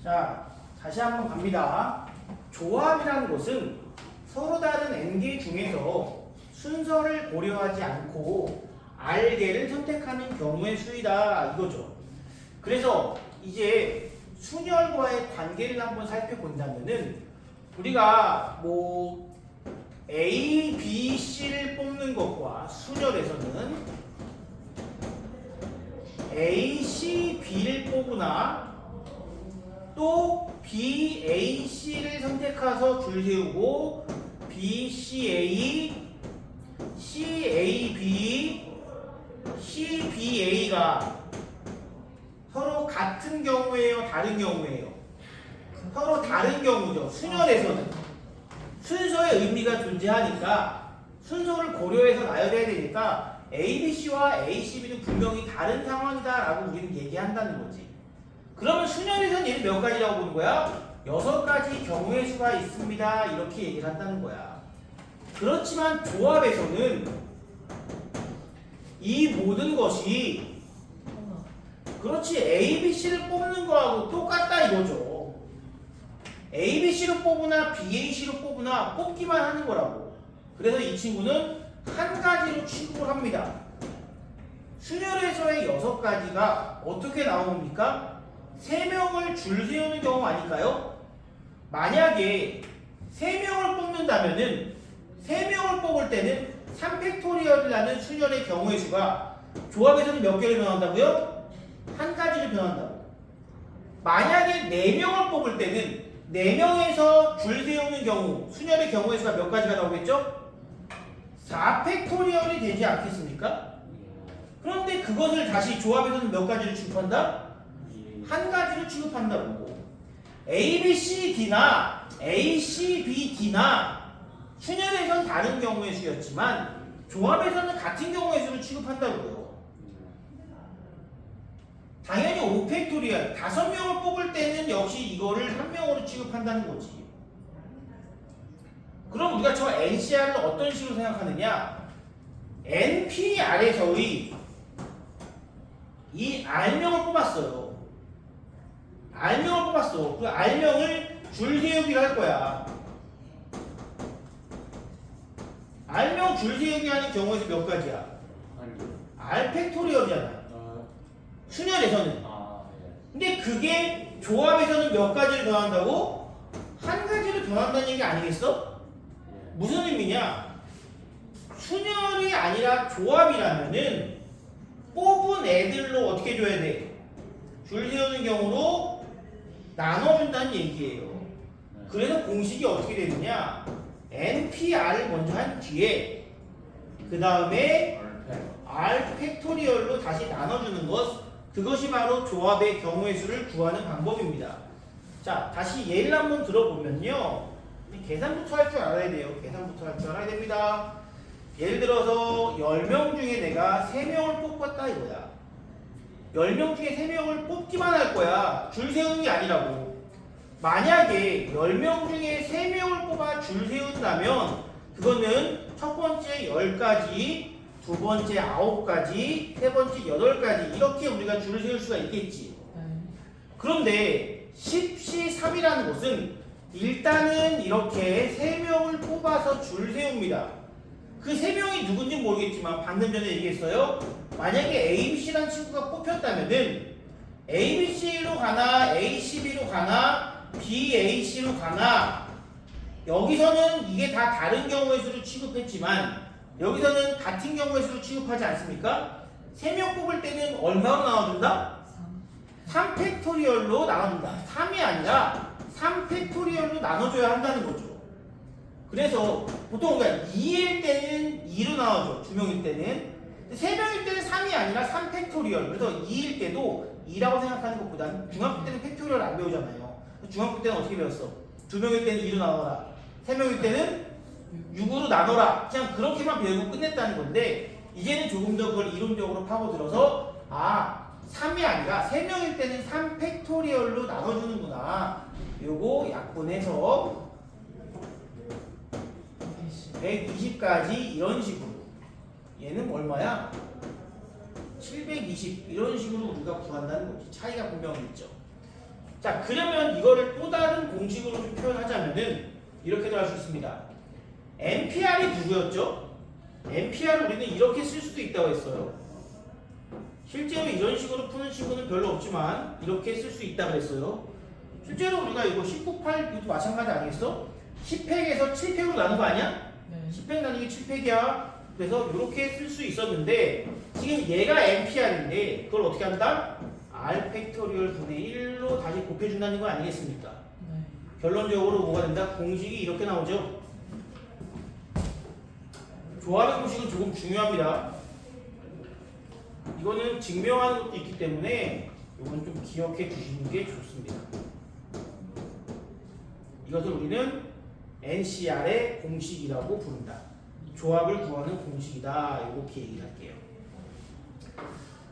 자, 다시 한번 갑니다. 조합이라는 것은 서로 다른 n개 중에서 순서를 고려하지 않고 r개를 선택하는 경우의 수이다 이거죠. 그래서 이제 순열과의 관계를 한번 살펴본다면은 우리가 뭐 A, B, C를 뽑는 것과 순열에서는 A, C, B를 뽑으나 또 B, A, C를 선택해서 줄 세우고 B, C, A, C, A, B, C, B, A가 서로 같은 경우예요? 다른 경우예요? 서로 다른 경우죠. 순열에서는 순서의 의미가 존재하니까 순서를 고려해서 나열해야 되니까 A, B, C와 A, C, B는 분명히 다른 상황이다라고 우리는 얘기한다는 거지. 그러면 순열에서는 얘는 몇 가지라고 보는 거야? 6가지 경우의 수가 있습니다. 이렇게 얘기를 한다는 거야. 그렇지만 조합에서는 이 모든 것이 그렇지 A, B, C를 뽑는 거하고 똑같다 이거죠. A, B, C로 뽑으나 B, A, C로 뽑으나 뽑기만 하는 거라고. 그래서 이 친구는 한 가지로 취급을 합니다. 순열에서의 6가지가 어떻게 나옵니까? 3명을 줄 세우는 경우 아닐까요? 만약에 3명을 뽑는다면은 3명을 뽑을 때는 3팩토리얼이라는 순열의 경우의 수가 조합에서는 몇 개를 변한다고요? 한 가지를 변한다고. 만약에 4명을 뽑을 때는 4명에서 줄 세우는 경우 순열의 경우의 수가 몇 가지가 나오겠죠? 4팩토리얼이 되지 않겠습니까? 그런데 그것을 다시 조합에서는 몇 가지를 취급한다? 한 가지를 취급한다고. A, B, C, D나 A, C, B, D나 순열에선 다른 경우의 수였지만 조합에서는 같은 경우의 수를 취급한다고요. 당연히 5팩토리얼 5명을 뽑을 때는 역시 이거를 한 명으로 취급한다는 거지. 그럼 우리가 저 NCR을 어떤 식으로 생각하느냐? NPR에서의 이 R명을 뽑았어요. R명을 뽑았어. 그 R명을 줄 세우기로 할 거야. R명 줄 세우기 하는 경우에서 몇 가지야? R 팩토리얼이잖아. 순열에서는. 근데 그게 조합에서는 몇 가지를 더한다고? 한 가지를 더한다는 얘기 아니겠어? 무슨 의미냐? 순열이 아니라 조합이라면은 뽑은 애들로 어떻게 줘야 돼? 줄 세우는 경우로 나눠준다는 얘기예요. 그래서 공식이 어떻게 되느냐? NPR을 먼저 한 뒤에 그 다음에 R 팩토리얼로 다시 나눠주는 것, 그것이 바로 조합의 경우의 수를 구하는 방법입니다. 자, 다시 예를 한번 들어보면요. 계산부터 할 줄 알아야 돼요. 계산부터 할 줄 알아야 됩니다. 예를 들어서 10명 중에 내가 3명을 뽑았다 이거야. 10명 중에 3명을 뽑기만 할 거야. 줄 세우는 게 아니라고. 만약에 10명 중에 3명을 뽑아 줄 세운다면 그거는 첫 번째 10가지, 두 번째 9가지, 세 번째 8가지 이렇게 우리가 줄을 세울 수가 있겠지. 그런데 10C3이라는 것은 일단은 이렇게 3명을 뽑아서 줄 세웁니다. 그 3명이 누군지 모르겠지만 방금 전에 얘기했어요. 만약에 ABC라는 친구가 뽑혔다면은 ABC로 가나 ACB로 가나 BAC로 가나 여기서는 이게 다 다른 경우의 수를 취급했지만 여기서는 같은 경우의 수를 취급하지 않습니까? 3명 뽑을 때는 얼마로 나눠준다? 3팩토리얼로 나눠준다. 3이 아니라 3팩토리얼로 나눠줘야 한다는 거죠. 그래서 보통 우리가 2일 때는 2로 나눠줘. 2명일 때는. 3명일 때는 3이 아니라 3팩토리얼. 그래서 2일 때도 2라고 생각하는 것보다는 중학교 때는 팩토리얼 안 배우잖아요. 중학교 때는 어떻게 배웠어? 2명일 때는 2로 나눠라. 3명일 때는 6으로 나눠라. 그냥 그렇게만 배우고 끝냈다는 건데 이제는 조금 더 그걸 이론적으로 파고들어서 3이 아니라 3명일 때는 3팩토리얼로 나눠주는구나. 요거 약분해서 120까지 이런 식으로. 얘는 얼마야? 720 이런 식으로 우리가 구한다는 거지. 차이가 분명히 있죠. 자, 그러면 이거를 또 다른 공식으로 좀 표현하자면은 이렇게도 할 수 있습니다. NPR이 누구였죠? NPR을 우리는 이렇게 쓸 수도 있다고 했어요. 실제로 이런 식으로 푸는 친구는 별로 없지만 이렇게 쓸 수 있다고 했어요. 실제로 우리가 이거 19,8 이것도 마찬가지 아니겠어? 10팩에서 7팩으로 나눈 거 아니야? 네. 10팩 나누기 7팩이야. 그래서 이렇게 쓸 수 있었는데 지금 얘가 NPR인데 그걸 어떻게 한다? R 팩토리얼 분의 1로 다시 곱해준다는 거 아니겠습니까? 네. 결론적으로 뭐가 된다? 공식이 이렇게 나오죠. 조합의 공식은 조금 중요합니다. 이거는 증명하는 것도 있기 때문에 이건 좀 기억해 주시는 게 좋습니다. 이것을 우리는 NCR의 공식이라고 부른다. 조합을 구하는 공식이다. 이렇게 얘기를 할게요.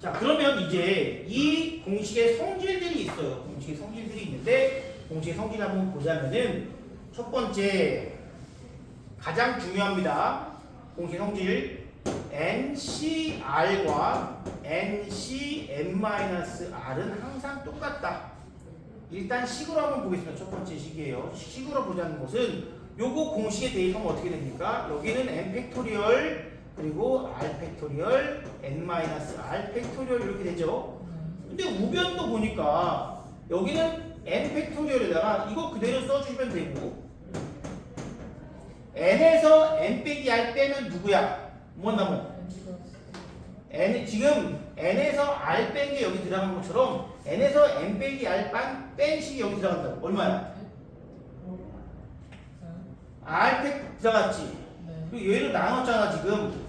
자, 그러면 이제 이 공식의 성질들이 있어요. 공식의 성질들이 있는데 공식의 성질 한번 보자면은 첫 번째 가장 중요합니다. 공식 성질 NCR과 NCn-R은 항상 똑같다. 일단 식으로 한번 보겠습니다. 첫 번째 식이에요. 식으로 보자는 것은 요거 공식에 대입하면 어떻게 됩니까? 여기는 n 팩토리얼 그리고 r 팩토리얼 n-r 팩토리얼 이렇게 되죠. 근데 우변도 보니까 여기는 n 팩토리얼에다가 이거 그대로 써주면 되고 n에서 n 빼기 r 빼면 누구야? 뭐 남어? n 지금 n에서 r 뺀 게 여기 들어간 것처럼 n에서 n 빼기 r 뺀 식이 여기 들어간다고. 얼마야? r 팩 들어갔지. 네. 그리고 얘를 나눴잖아 지금.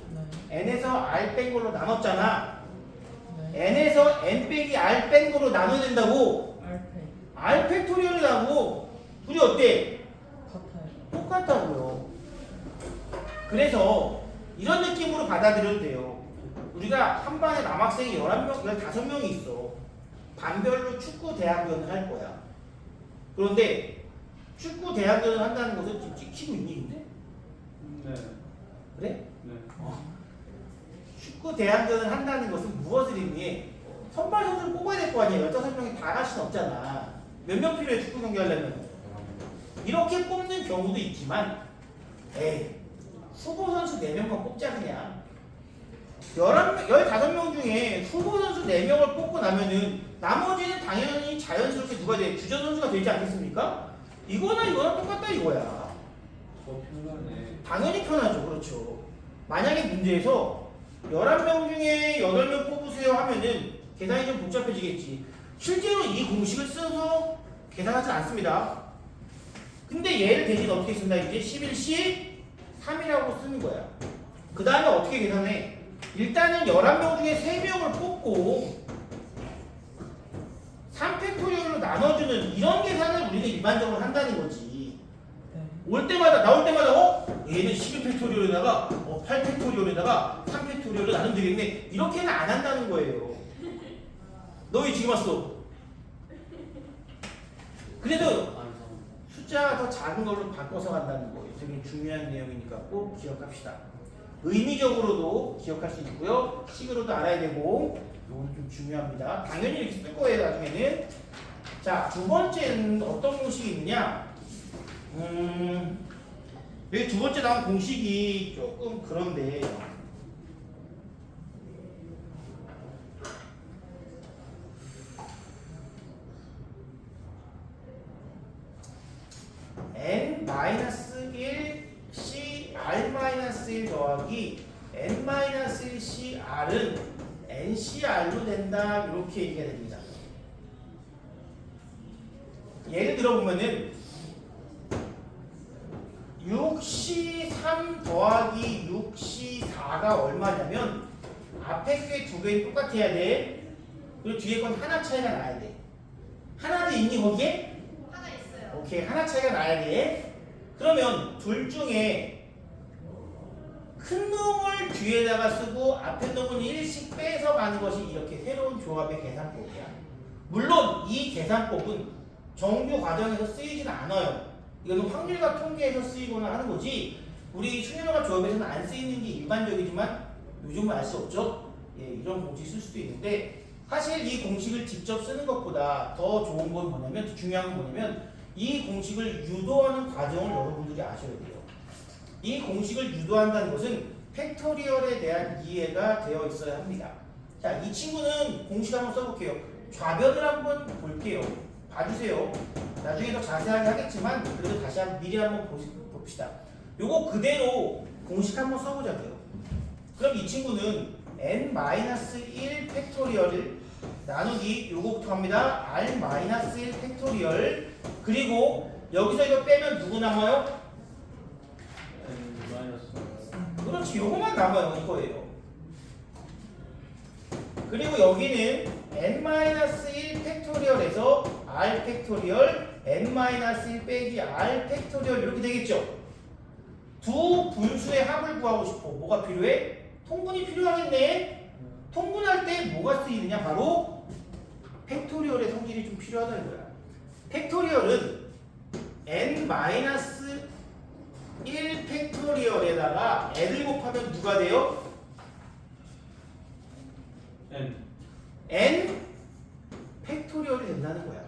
네. n에서 r 뺀 걸로 나눴잖아. 네. n에서 n 빼기 r 뺀 걸로 나눠야 된다고. 알팩. r 팩토리얼이 나고 둘이 어때? 같아요. 똑같다고요. 그래서 이런 느낌으로 받아들여도 돼요. 우리가 한 반에 남학생이 11명, 15명이 있어. 반별로 축구 대학연을 할 거야. 그런데 축구 대학연을 한다는 것은 지금 찍히고 있니 근데? 네. 그래? 네. 축구 대학연을 한다는 것은 무엇을 의미해? 선발 선수를 뽑아야 될 거 아니야. 15명이 다 갈 수는 없잖아. 몇 명 필요해 축구 경기 하려면? 이렇게 뽑는 경우도 있지만 에이 후보 선수 4명만 뽑자 그냥. 15명 중에 후보 선수 4명을 뽑고 나면은 나머지는 당연히 자연스럽게 누가 돼? 주전 선수가 되지 않겠습니까? 이거나 똑같다 이거야. 더 편하네. 당연히 편하죠. 그렇죠. 만약에 문제에서 11명 중에 8명 뽑으세요 하면은 계산이 좀 복잡해지겠지. 실제로 이 공식을 써서 계산하지 않습니다. 근데 얘를 대신 어떻게 쓴다? 이제 11C 3이라고 쓰는 거야. 그 다음에 어떻게 계산해? 일단은 11명 중에 3명을 뽑고 3팩토리얼로 나눠주는 이런 계산을 우리는 일반적으로 한다는 거지. 네. 올 때마다 나올 때마다 얘는 12팩토리얼에다가 8팩토리얼에다가 3팩토리얼을 나누면 되겠네. 이렇게는 안 한다는 거예요. 너 왜 지금 왔어? 그래도 숫자가 더 작은 걸로 바꿔서 간다는 거예요. 되게 중요한 내용이니까 꼭 기억합시다. 의미적으로도 기억할 수 있고요. 식으로도 알아야 되고 이건 좀 중요합니다. 당연히 이렇게 쓸 거예요. 나중에는. 자, 두 번째는 어떤 공식이 있느냐? 여기 두 번째 나온 공식이 조금 그런데 n-1 c r-1 더하기 n-1 c r은 ncr로 된다. 이렇게 얘기가 됩니다. 예를 들어보면은 6C3 더하기 6C4가 얼마냐면 앞에 게 두 개는 똑같아야 돼. 그리고 뒤에 건 하나 차이가 나야 돼. 하나도 있니 거기에? 하나 있어요. 오케이, 하나 차이가 나야 돼. 그러면 둘 중에 큰 놈을 뒤에다가 쓰고 앞에 놈은 1씩 빼서 가는 것이 이렇게 새로운 조합의 계산법이야. 물론 이 계산법은 정규 과정에서 쓰이지는 않아요. 이거는 확률과 통계에서 쓰이거나 하는 거지 우리 수열과 조합에서는 안 쓰이는 게 일반적이지만 요즘은 알 수 없죠. 예, 이런 공식 쓸 수도 있는데 사실 이 공식을 직접 쓰는 것보다 더 좋은 건 뭐냐면, 더 중요한 건 뭐냐면 이 공식을 유도하는 과정을 여러분들이 아셔야 돼요. 이 공식을 유도한다는 것은 팩토리얼에 대한 이해가 되어 있어야 합니다. 자, 이 친구는 공식 한번 써볼게요. 좌변을 한번 볼게요. 봐주세요. 나중에 더 자세하게 하겠지만 그래도 다시 미리 한번 봅시다. 요거 그대로 공식 한번 써보자고요. 그럼 이 친구는 n-1 팩토리얼을 나누기 요거부터 합니다. r-1 팩토리얼 그리고 여기서 이거 빼면 누구 남아요? 그렇지, 요거만 남아요. 이거예요. 그리고 여기는 n-1 팩토리얼에서 r 팩토리얼 n-1 빼기 r 팩토리얼 이렇게 되겠죠. 두 분수의 합을 구하고 싶어. 뭐가 필요해? 통분이 필요하겠네. 통분할 때 뭐가 쓰이느냐? 바로 팩토리얼의 성질이 좀 필요하다는 거야. 팩토리얼은 n-1 팩토리얼에다가 n을 곱하면 누가 돼요? n 팩토리얼이 된다는 거야.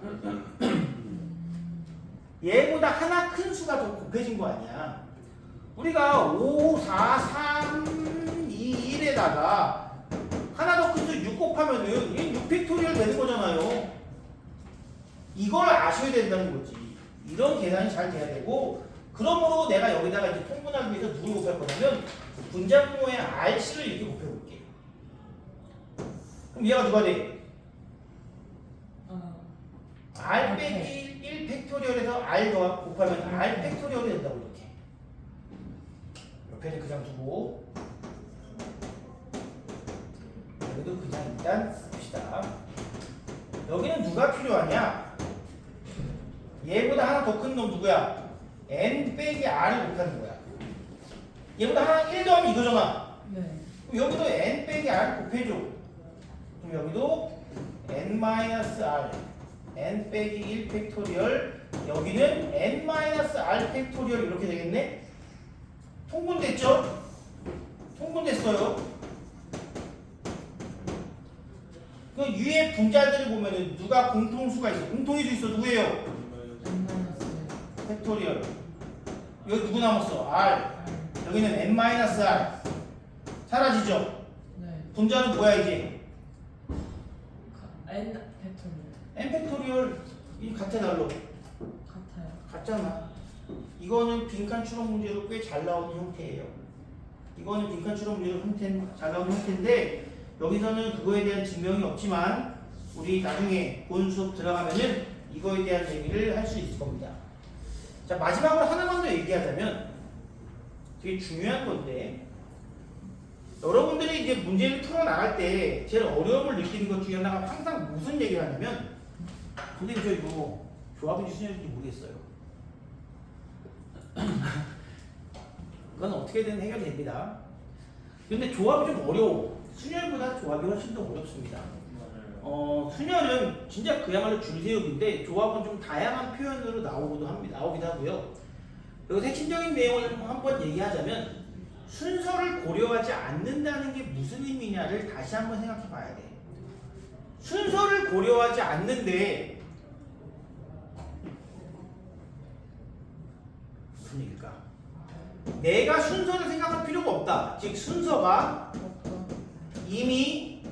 얘보다 하나 큰 수가 더 곱해진 거 아니야. 우리가 5, 4, 3, 2, 1에다가 하나 더 큰 수 6 곱하면은 얘 6팩토리얼 되는 거잖아요. 이걸 아셔야 된다는 거지. 이런 계산이 잘 돼야 되고, 그러므로 내가 여기다가 이제 통분하기 위해서 누굴 곱할 거냐면 분자분모의 RC를 이렇게 곱해볼게. 그럼 얘가 누가 돼? R 빼기 1 팩토리얼에서 R 더하고 곱하면 R 팩토리얼이 된다고 이렇게. 옆에는 그냥 두고 여기도 그냥 일단 씁시다. 여기는 누가 필요하냐? 얘보다 하나 더 큰 놈 누구야? n 빼기 r을 곱하는 거야. 얘보다 하나 1 더하면 이거잖아. 네. 그럼 여기도 n 빼기 r 곱해줘. 그럼 여기도 n-r n 빼기 1 팩토리얼, 여기는 n-r 팩토리얼 이렇게 되겠네? 통분됐죠? 통분됐어요. 그 위에 분자들을 보면은 누가 공통수가 있어? 공통일 수 있어. 누구예요? 팩토리얼. 여기 누구 남았어? R. 여기는 n-r. 사라지죠? 네. 분자는 뭐야 이제? n 팩토리얼 n 팩토리얼 이 같아 달러. 같아요. 같잖아. 이거는 빈칸 추론 문제로 꽤 잘 나오는 형태예요. 이거는 빈칸 추론 문제로 잘 나오는 형태인데 여기서는 그거에 대한 증명이 없지만 우리 나중에 본 수업 들어가면은 이거에 대한 얘기를 할 수 있을 겁니다. 자, 마지막으로 하나만 더 얘기하자면 되게 중요한 건데, 여러분들이 이제 문제를 풀어 나갈 때 제일 어려움을 느끼는 것 중에 하나가 항상 무슨 얘기를 하냐면, 선생님 저 이거 조합인지 순열인지 모르겠어요. 그건 어떻게든 해결됩니다. 근데 조합이 좀 어려워. 순열보다 조합이 훨씬 더 어렵습니다. 순열은 진짜 그야말로 줄세우기인데 조합은 좀 다양한 표현으로 나오기도 하고요. 그리고 핵심적인 내용을 한번 얘기하자면, 순서를 고려하지 않는다는 게 무슨 의미냐를 다시 한번 생각해 봐야 돼. 순서를 고려하지 않는데 무슨 얘기일까? 내가 순서를 생각할 필요가 없다. 즉 순서가 이미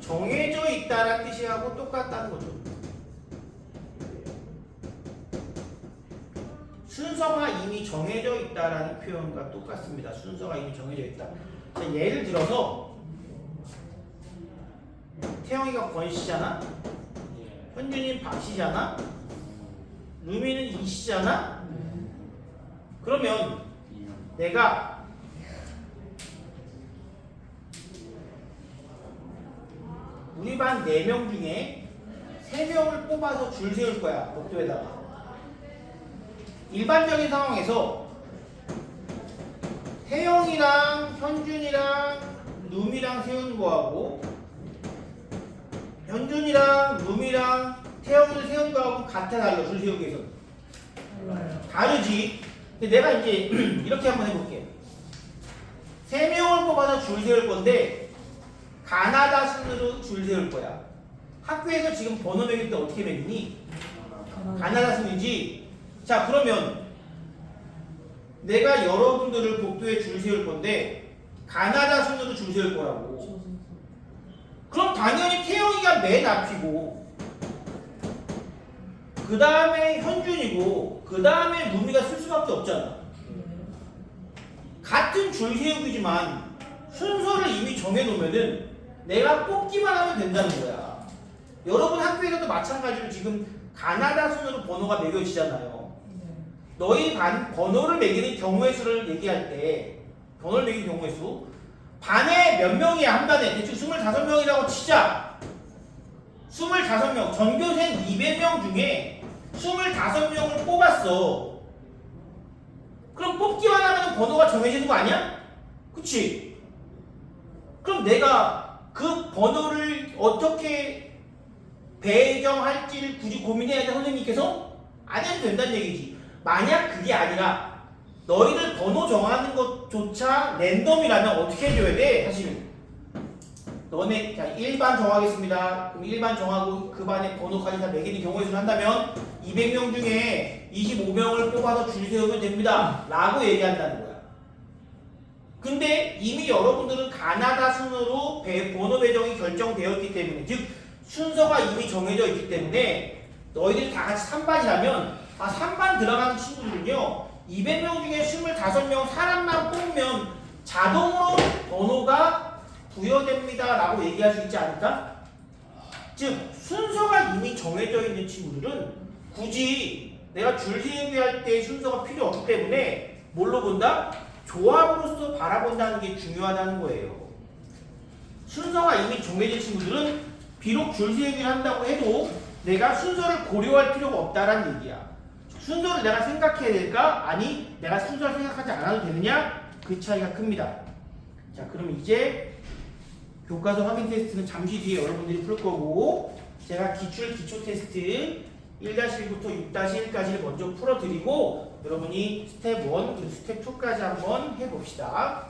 정해져 있다는 뜻이하고 똑같다는 거죠. 순서가 이미 정해져 있다라는 표현과 똑같습니다. 순서가 이미 정해져 있다. 자, 예를 들어서 태영이가 권씨잖아. 현준이는 박씨잖아. 루미는 이씨잖아. 그러면 내가 우리 반 4명 중에 3명을 뽑아서 줄 세울 거야. 복도에다가. 일반적인 상황에서 태영이랑 현준이랑 루미랑 세우는 거하고 현준이랑 루미랑 태영이를 세우는 거하고 같아 달라. 줄 세우기 위해서 다르지. 근데 내가 이제 이렇게 한번 해볼게. 3명을 뽑아서 줄 세울 건데 가나다 순으로 줄 세울 거야. 학교에서 지금 번호 매길 때 어떻게 매기니? 가나다 순이지. 자, 그러면 내가 여러분들을 복도에 줄 세울 건데 가나다 순으로 줄 세울 거라고. 그럼 당연히 태영이가 맨 앞이고 그 다음에 현준이고 그 다음에 루미가 쓸 수밖에 없잖아. 같은 줄 세우기지만 순서를 이미 정해놓으면은 내가 뽑기만 하면 된다는 거야. 여러분 학교에서도 마찬가지로 지금 가나다 순으로 번호가 매겨지잖아요. 너희 반 번호를 매기는 경우의 수를 얘기할 때 번호를 매기는 경우의 수 반에 몇 명이야 한 반에 대충 25명이라고 치자. 25명 전교생 200명 중에 25명을 뽑았어. 그럼 뽑기만 하면 번호가 정해지는 거 아니야? 그치? 그럼 내가 그 번호를 어떻게 배정할지를 굳이 고민해야 돼 선생님께서? 안 해도 된다는 얘기지. 만약 그게 아니라 너희들 번호 정하는 것조차 랜덤이라면 어떻게 해줘야 돼? 사실은 너네 자 1반 정하겠습니다. 그럼 1반 정하고 그 반에 번호까지 다 매기는 경우의 수를 한다면 200명 중에 25명을 뽑아서 줄 세우면 됩니다 라고 얘기한다는 거야. 근데 이미 여러분들은 가나다 순으로 번호 배정이 결정되었기 때문에 즉 순서가 이미 정해져 있기 때문에 너희들이 다 같이 3반이라면 3반 들어가는 친구들은요 200명 중에 25명 사람만 뽑으면 자동으로 번호가 부여됩니다 라고 얘기할 수 있지 않을까? 즉 순서가 이미 정해져 있는 친구들은 굳이 내가 줄 세우기 할 때 순서가 필요 없기 때문에 뭘로 본다? 조합으로서 바라본다는 게 중요하다는 거예요. 순서가 이미 정해진 친구들은 비록 줄 세우기를 한다고 해도 내가 순서를 고려할 필요가 없다라는 얘기야. 순서를 내가 생각해야 될까? 아니 내가 순서를 생각하지 않아도 되느냐? 그 차이가 큽니다. 자 그럼 이제 교과서 확인 테스트는 잠시 뒤에 여러분들이 풀 거고 제가 기출 기초 테스트 1-1부터 6-1까지를 먼저 풀어드리고 여러분이 스텝 1 그리고 스텝 2까지 한번 해봅시다.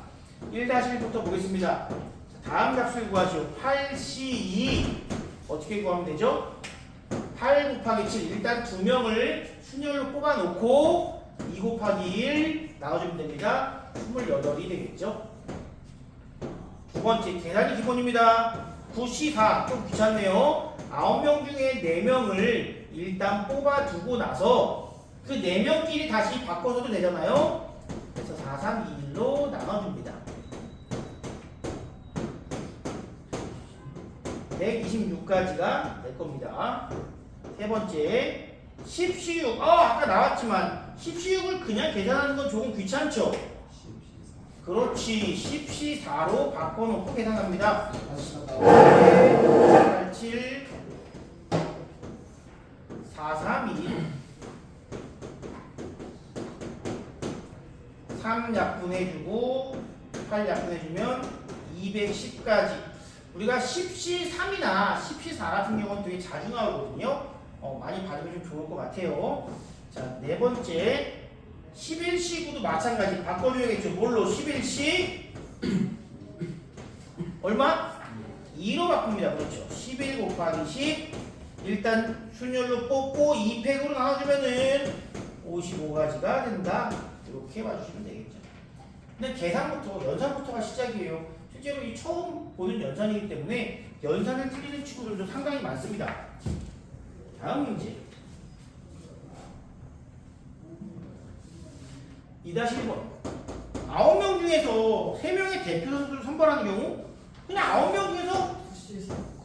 1-1부터 보겠습니다. 다음 값을 구하시오. 8C2 어떻게 구하면 되죠? 8 곱하기 7 일단 2명을 순열로 뽑아놓고 2 곱하기 1 나눠주면 됩니다. 28이 되겠죠? 두 번째 계산이 기본입니다. 9C4 좀 귀찮네요. 9명 중에 4명을 일단 뽑아두고 나서 그 4명끼리 다시 바꿔서도 되잖아요. 그래서 4, 3, 2, 1로 나눠줍니다. 126까지가 될 겁니다. 세 번째 10C6 아까 나왔지만 10C6을 그냥 계산하는 건 조금 귀찮죠? 그렇지 10C4로 바꿔놓고 계산합니다. 87 432 3 약분해주고 8 약분해주면 210까지 우리가 10C3이나 10C4 같은 경우는 되게 자주 나오거든요. 많이 받으면 좀 좋을 것 같아요. 자, 네 번째 11C9도 마찬가지 바꿔줘야겠죠. 뭘로? 11C 얼마? 2로 바꿉니다. 그렇죠. 11 곱하기 10 일단 순열로 뽑고 2팩으로 나눠주면은 55가지가 된다. 이렇게 봐주시면 되겠죠. 근데 계산부터 연산부터가 시작이에요. 실제로 이 처음 보는 연산이기 때문에 연산을 틀리는 친구들도 상당히 많습니다. 다음 문제 2-1번 9명 중에서 3명의 대표 선수를 선발하는 경우 그냥 9명 중에서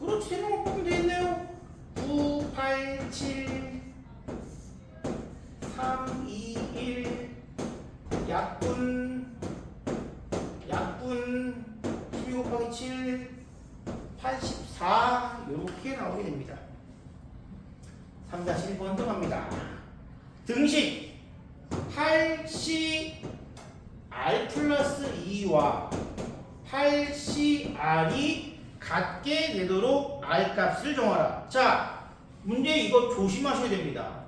그렇지 3명을 뽑으면 되겠네요. 9, 8, 7 3, 2, 1 약분 12 곱하기 7 84 이렇게 나오게 됩니다. 3-1번 들어갑니다. 등식 8CR 플러스 2와 8CR이 같게 되도록 R 값을 정하라. 자, 문제 이거 조심하셔야 됩니다.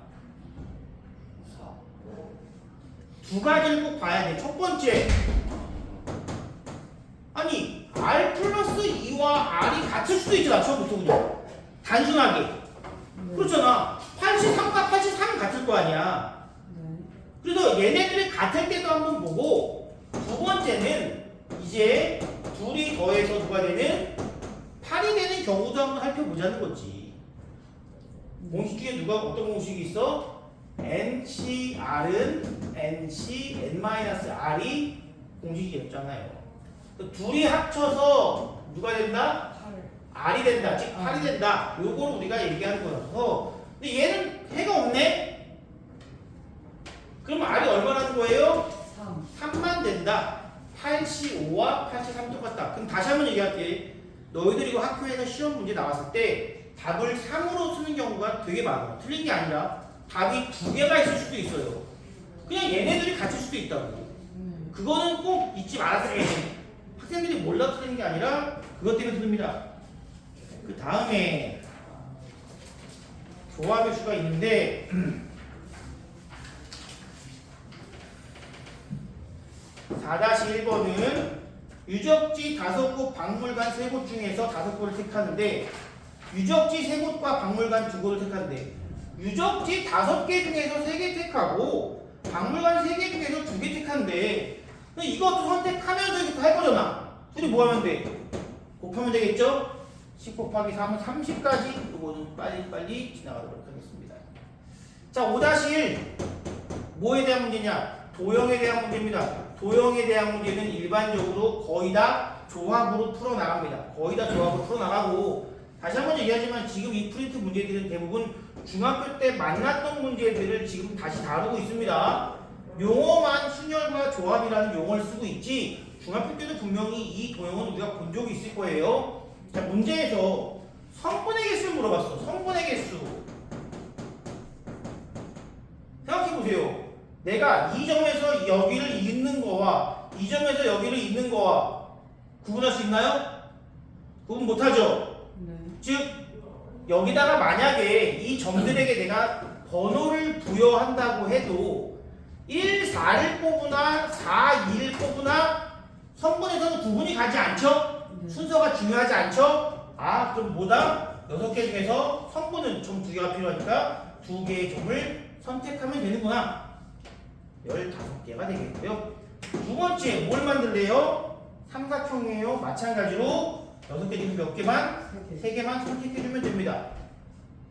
두 가지를 꼭 봐야 돼. 첫 번째, 아니 R 플러스 2와 R이 같을 수도 있잖아. 처음부터 그냥 단순하게. 네. 그렇잖아. 83과 83은 같을 거 아니야. 네. 그래서 얘네들이 같을 때도 한번 보고, 두 번째는 이제 둘이 더해서 누가 되는 8이 되는 경우도 한번 살펴보자는 거지. 공식 중에 누가 어떤 공식이 있어? NCR은 NC N-R이 공식이었잖아요. 둘이 합쳐서 누가 된다? 8. R이 된다. 즉 8이 된다. 요거를 우리가 얘기하는 거라서. 근데 얘는 해가 없네? 그럼 R이 얼마라는 거예요? 3. 3만 된다. 85와 83 똑같다. 그럼 다시 한번 얘기할게. 너희들이 이거 학교에서 시험 문제 나왔을 때 답을 3으로 쓰는 경우가 되게 많아. 틀린 게 아니라 답이 두 개가 있을 수도 있어요. 그냥 얘네들이 같을 수도 있다고. 네. 그거는 꼭 잊지 말았어야 돼. 학생들이 몰라 틀리는 게 아니라 그것 때문에 틀립니다. 그 다음에 조합의 수가 있는데 4-1번은 유적지 5곳, 박물관 3곳 중에서 5곳을 택하는데 유적지 3곳과 박물관 2곳을 택하는데 유적지 5개 중에서 3개 택하고 박물관 3개 중에서 2개 택하는데 이것도 선택하면서 이것도 할 거잖아. 우리 뭐 하면 돼? 곱하면 되겠죠? 10 곱하기 3은 30까지. 이거는 빨리빨리 지나가도록 하겠습니다. 자, 5-1 뭐에 대한 문제냐? 도형에 대한 문제입니다. 도형에 대한 문제는 일반적으로 거의 다 조합으로 풀어나갑니다. 거의 다 조합으로 풀어나가고, 다시 한번 얘기하지만 지금 이 프린트 문제들은 대부분 중학교 때 만났던 문제들을 지금 다시 다루고 있습니다. 용어만 순열과 조합이라는 용어를 쓰고 있지 중학교 때도 분명히 이 도형은 우리가 본 적이 있을 거예요. 자, 문제에서 성분의 개수를 물어봤어. 성분의 개수 생각해보세요. 내가 이 점에서 여기를 잇는 거와 이 점에서 여기를 잇는 거와 구분할 수 있나요? 구분 못하죠? 네. 즉 여기다가 만약에 이 점들에게 내가 번호를 부여한다고 해도 1, 4를 뽑으나 4, 2를 뽑으나 성분에서는 구분이 가지 않죠? 네. 순서가 중요하지 않죠? 아, 그럼 뭐다? 6개 중에서 성분은 점 2개가 필요하니까 2개의 점을 선택하면 되는구나. 15개가 되겠고요. 두 번째, 뭘 만들래요? 삼각형이에요. 마찬가지로 6개 중에 몇 개만? 3개만 선택해주면 됩니다.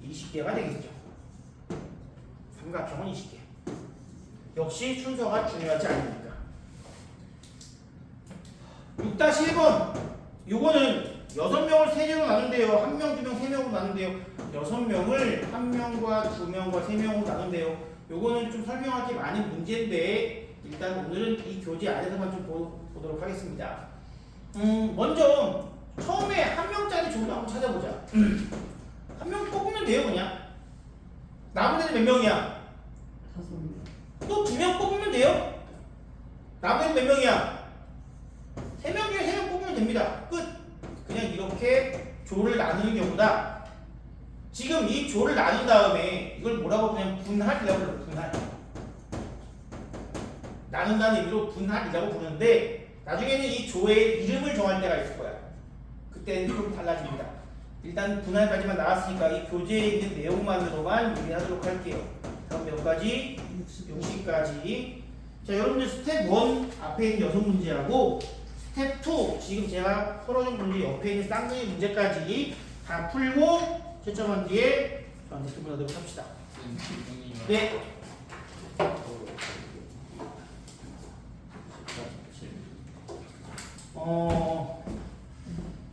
20개가 되겠죠. 삼각형은 20개. 역시 순서가 중요하지 않으니까. 6-1번. 요거는 6명을 3개로 나눈대요. 1명, 2명, 3명으로 나눈대요. 6명을 1명과 2명과 3명으로 나눈대요. 요거는 좀 설명할 게 많은 문제인데 일단 오늘은 이 교재 안에서만 좀 보도록 하겠습니다. 먼저 처음에 1명짜리 조를 한번 찾아보자. 1명 뽑으면 돼요. 그냥 남은 애는 몇 명이야? 5명. 또 2명 뽑으면 돼요. 남은 애는 몇 명이야? 3명 중에 3명 뽑으면 됩니다. 끝. 그냥 이렇게 조를 나누는 경우다. 지금 이 조를 나눈 다음에 이걸 뭐라고 그냥 분할이라고 불러요. 분할. 나눈다는 의미로 분할이라고 부르는데 나중에는 이 조의 이름을 정할 때가 있을 거야. 그때는 좀 달라집니다. 일단 분할까지만 나왔으니까 이 교재에 있는 내용만으로만 얘기하도록 할게요. 다음 몇 가지? 60까지. 자, 여러분들 스텝 1 앞에 있는 6문제하고 스텝 2 지금 제가 풀어준 문제 옆에 있는 쌍둥이 문제까지 다 풀고 채점한 뒤에 저한테 질문하도록 합시다. 네.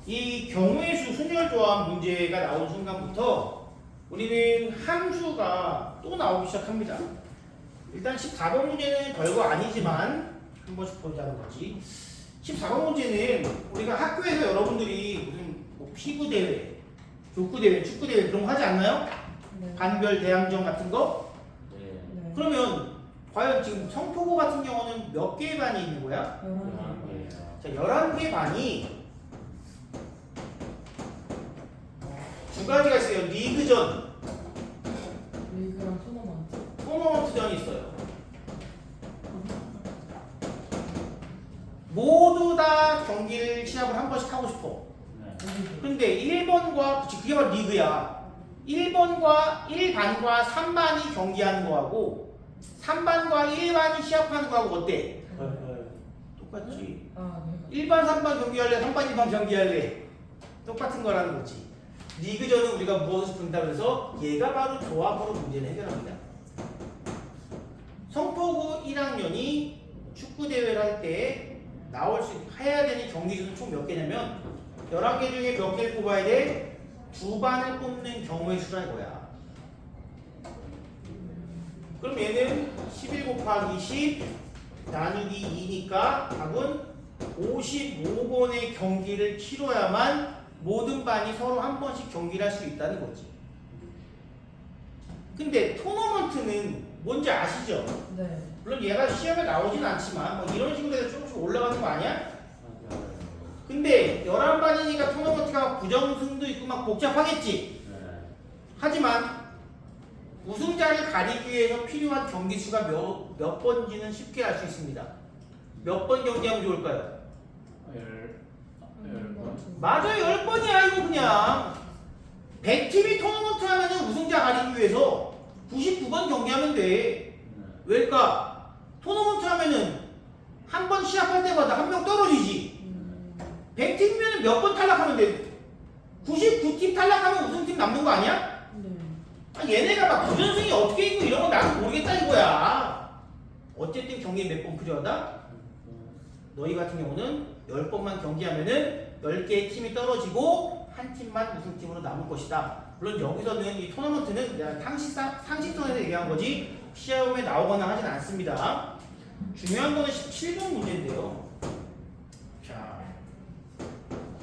이 경우의 수 순열 조합 문제가 나온 순간부터 우리는 함수가 또 나오기 시작합니다. 일단 14번 문제는 별거 아니지만 한 번씩 보자는 거지. 14번 문제는 우리가 학교에서 여러분들이 무슨 뭐 피구 대회, 족구 대회, 축구 대회 그런 거 하지 않나요? 네. 반별 대항전 같은 거? 네. 그러면 과연 지금 성포고 같은 경우는 몇 개의 반이 있는 거야? 11개. 자, 11개 반이 두 가지가 있어요. 리그전, 리그랑 토너먼트. 토너먼트전이 있어요. 모두 다 경기를 경기를 시합을 한 번씩 하고 싶어. 네. 근데 1번과 그치 그게 바로 리그야. 1번과 1반과 3반이 경기하는 거하고 3반과 1반이 시합하는 거하고 어때? 똑같지. 아, 네. 1반 3반 경기할래? 3반 2반 경기할래? 똑같은 거라는 거지. 리그전은 우리가 무엇을 본다 그래서 얘가 바로 조합으로 문제를 해결합니다. 성포구 1학년이 축구 대회를 할 때 나올 수 해야 되는 경기 수는 총 몇 개냐면 11개 중에 몇 개를 뽑아야 돼? 2반을 뽑는 경우의 수라는 거야. 그럼 얘는 11 곱하기 10 나누기 2니까 답은 55번의 경기를 치러야만 모든 반이 서로 한 번씩 경기를 할 수 있다는 거지. 근데 토너먼트는 뭔지 아시죠? 네. 물론 얘가 시험에 나오진 않지만 뭐 이런 식으로 해서 조금씩 올라가는 거 아니야? 근데 11반이니까 토너먼트가 부정승도 있고 막 복잡하겠지. 하지만 우승자를 가리기 위해서 필요한 경기 수가 몇 번인지는 쉽게 알 수 있습니다. 몇 번 경기하면 좋을까요? 10번. 맞아요. 10번이야 이거 그냥. 100팀이 토너먼트 하면은 우승자 가리기 위해서 99번 경기하면 돼. 왜일까? 토너먼트 하면은 한 번 시합할 때마다 한 명 떨어지지. 100팀이면 몇 번 탈락하면 돼? 99팀 탈락하면 우승팀 남는 거 아니야? 네. 아, 얘네가 막 부전승이 어떻게 있고 이런 건 나도 모르겠다 이거야. 어쨌든 경기에 몇 번 필요하다? 너희 같은 경우는 10번만 경기하면은 10개의 팀이 떨어지고 한 팀만 우승팀으로 남을 것이다. 물론 여기서는 이 토너먼트는 그냥 상식선에서 얘기한 거지 시험에 나오거나 하진 않습니다. 중요한 거는 17번 문제인데요. 자,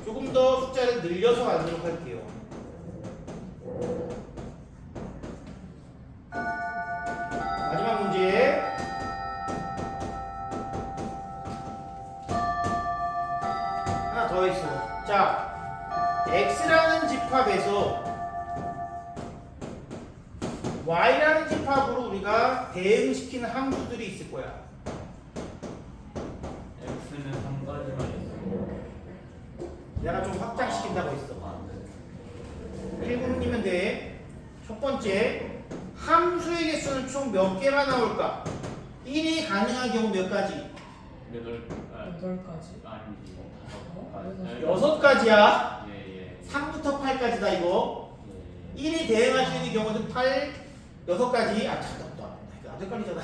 조금 더 숫자를 늘려서 가도록 할게요. 마지막 문제. 하나 더 있어. 자, x라는 집합에서 y라는 집합으로 우리가 대응시키는 함수들이 있을 거야. X는 3가지만 있고. 내가 좀 확장시킨다고 했어. 1분이면 돼. 첫 번째, 함수의 개수는 총 몇 개가 나올까? 1이 가능한 경우 몇 가지? 8가지. 아니지. 6가지야. 예. 3부터 8까지다 이거. 1이 대응할 수 있는 경우는 8, 6가지. 아, 잠깐만. 나도 헷갈리잖아.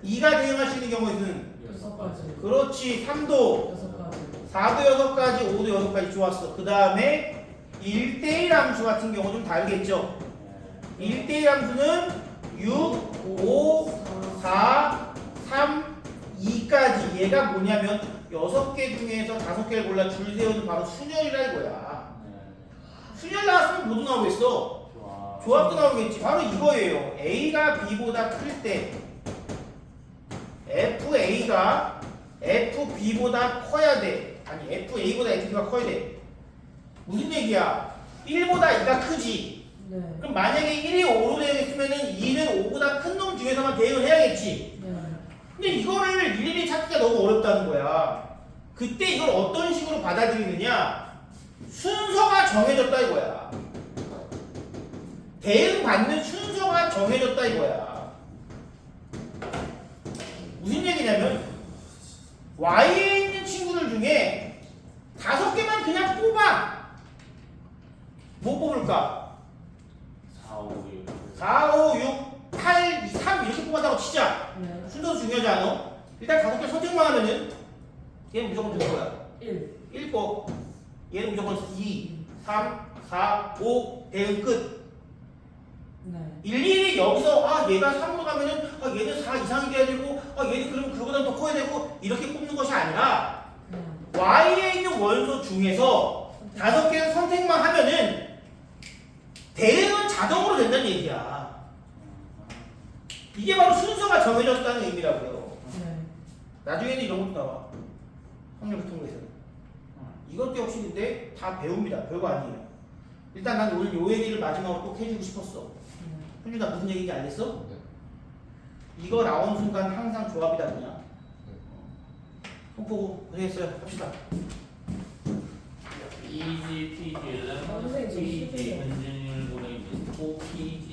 2가 대응할 수 있는 경우에는 6가지. 그렇지. 3도, 6가지. 4도 6가지, 5도 6가지 좋았어. 그 다음에 1대1 함수 같은 경우 좀 다르겠죠. 1대1 함수는 6, 5, 4, 3, 2까지. 얘가 뭐냐면 6개 중에서 5개를 골라 줄 세우는 바로 순열이라 이거야. 순열 나왔으면 모두 나오겠어. 조합도 나오겠지. 바로 이거예요. A가 B보다 클 때 FA가 FB보다 커야 돼. 아니 FA보다 FB가 커야 돼. 무슨 얘기야? 1보다 2가 크지. 네. 그럼 만약에 1이 5로 되어 있으면은 2는 5보다 큰 놈 중에서만 대응을 해야겠지. 네. 근데 이거를 일일이 찾기가 너무 어렵다는 거야. 그때 이걸 어떤 식으로 받아들이느냐? 순서가 정해졌다 이거야. 대응받는 순서가 정해졌다 이거야. 무슨 얘기냐면 Y에 있는 친구들 중에 5개만 그냥 뽑아. 뭐 뽑을까? 4, 5, 6, 8, 2, 3 이렇게 뽑았다고 치자. 네. 순서도 중요하지 않아? 일단 5개 선택만 하면은 얘는 무조건 될 거야. 1 거. 얘는 무조건 2, 3, 4, 5 대응 끝. 네. 일일이 여기서 얘가 3으로 가면은 얘는 4 이상이 돼야 되고 얘는 그럼 그거보다 더 커야 되고 이렇게 뽑는 것이 아니라 Y에 있는 원소 중에서 5개를 선택만 하면은 대응은 자동으로 된다는 얘기야. 이게 바로 순서가 정해졌다는 의미라고요. 네. 나중에는 이런 것도 나와. 확률 통계에서는. 이것도 역시 근데 다 배웁니다. 별거 아니에요. 일단 난 오늘 요 얘기를 마지막으로 꼭 해주고 싶었어. 현준아 무슨 얘기인지 알겠어? 이거 나온 순간 항상 조합이다 그냥. 손 보고 고생했어요. 합시다. EG, PG, 11, 선생님, 저 PG, 수빈이요. 현진율 고랭이, OPG,